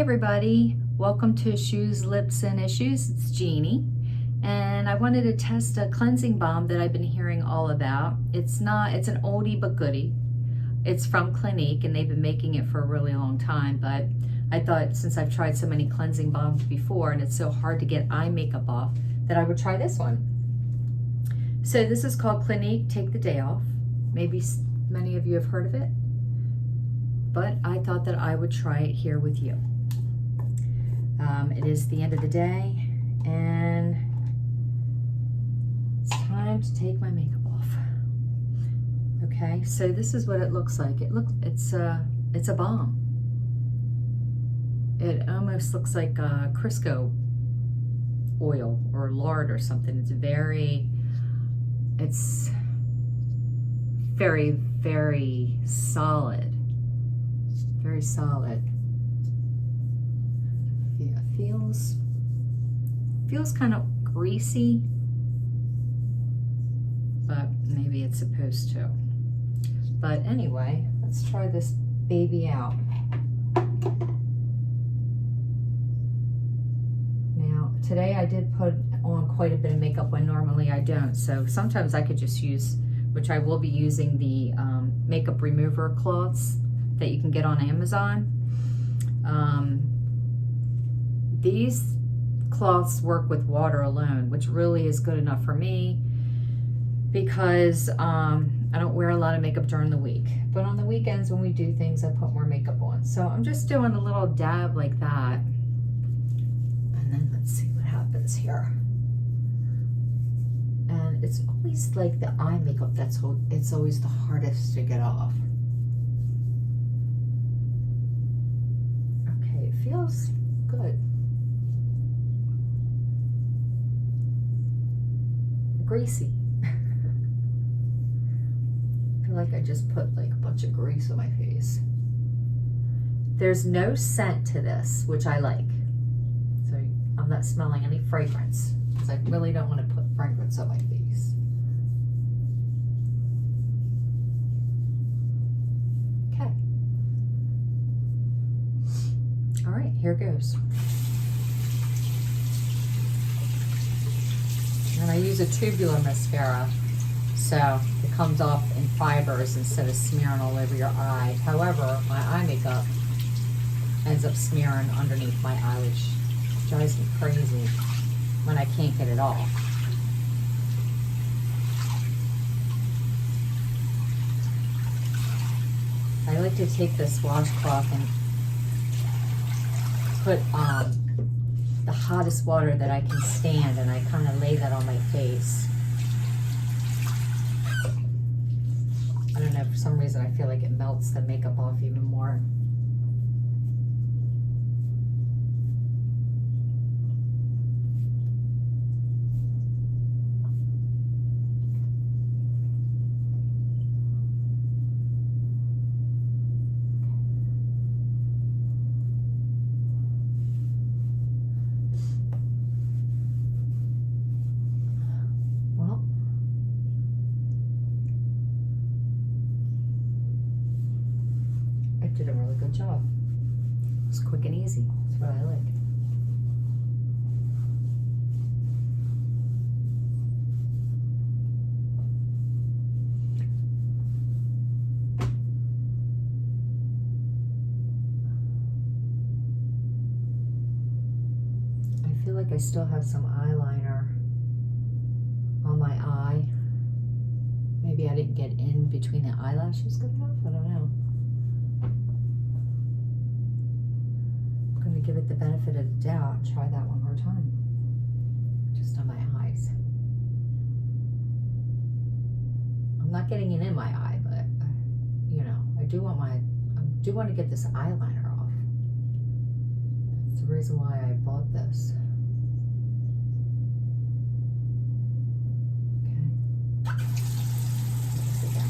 everybody, welcome to Shoes, Lips, and Issues. It's Jeannie, and I wanted to test a cleansing balm that I've been hearing all about. It's an oldie but goodie. It's from Clinique, and they've been making it for a really long time, but I thought since I've tried so many cleansing balms before and it's so hard to get eye makeup off, that I would try this one. So this is called Clinique Take the Day Off. Maybe many of you have heard of it, but I thought that I would try it here with you. It is the end of the day, and it's time to take my makeup off. Okay, so this is what it looks like. It's a balm. It almost looks like Crisco oil or lard or something. It's very solid. Very solid. Yeah, feels kind of greasy, but maybe it's supposed to. But anyway, let's try this baby out. Now, today I did put on quite a bit of makeup when normally I don't. So sometimes I could just use, which I will be using, the makeup remover cloths that you can get on Amazon. These cloths work with water alone, which really is good enough for me because I don't wear a lot of makeup during the week. But on the weekends when we do things, I put more makeup on. So I'm just doing a little dab like that. And then let's see what happens here. And it's always like the eye makeup it's always the hardest to get off. Okay, it feels good. Greasy. I feel like I just put like a bunch of grease on my face. There's no scent to this, which I like. So I'm not smelling any fragrance because I really don't want to put fragrance on my face. Okay. All right, here goes. And I use a tubular mascara, so it comes off in fibers instead of smearing all over your eye. However, my eye makeup ends up smearing underneath my eyelash. It drives me crazy when I can't get it off. I like to take this washcloth and put the hottest water that I can stand, and I kind of lay that on my face. I don't know, for some reason I feel like it melts the makeup off even more. Did a really good job. It's quick and easy. That's what I like. I feel like I still have some eyeliner on my eye. Maybe I didn't get in between the eyelashes good enough. I don't know. Give it the benefit of the doubt and try that one more time, just on my eyes. I'm not getting it in my eye, but you know, I do want to get this eyeliner off. That's the reason why I bought this. Okay. This again.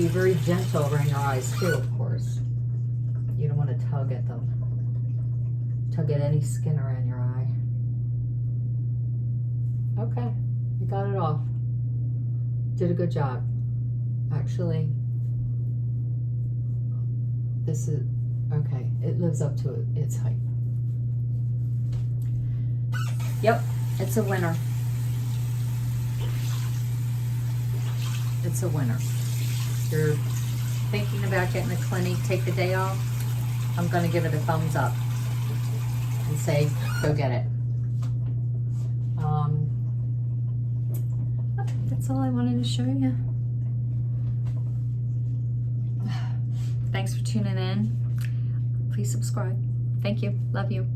be very gentle around your eyes too, of course. You don't want to tug at them. Tug at any skin around your eye. Okay, you got it off. Did a good job. Actually, this is, okay, it lives up to its hype. Yep, it's a winner. It's a winner. If you're thinking about getting a clinic, take the day off, I'm gonna give it a thumbs up and say, go get it. That's all I wanted to show you. Thanks for tuning in. Please subscribe. Thank you. Love you.